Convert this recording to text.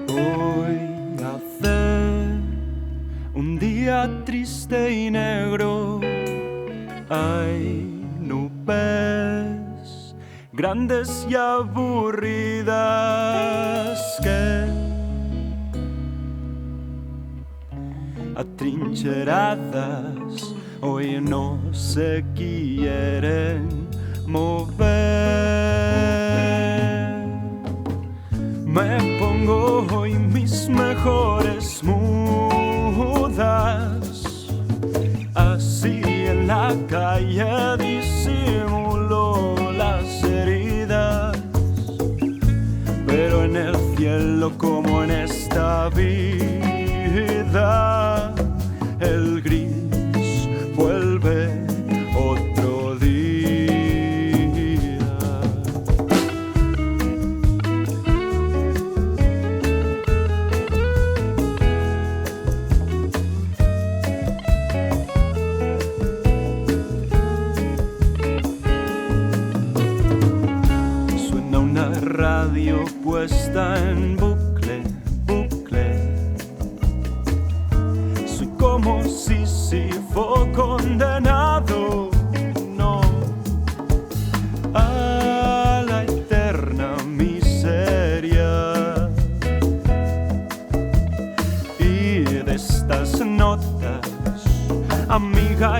Voy a hacer un día triste y negro. Hay nubes grandes y aburridas que atrincheradas hoy no se quieren mover. Me pongo hoy mis mejores mudas, así en la calle disimulo las heridas, pero en el cielo como en esta vida el gris vuelve otro día. Suena una radio puesta en bucle, bucle. Soy como Sísifo condenado, no, a la eterna miseria. Y de estas notas, amiga,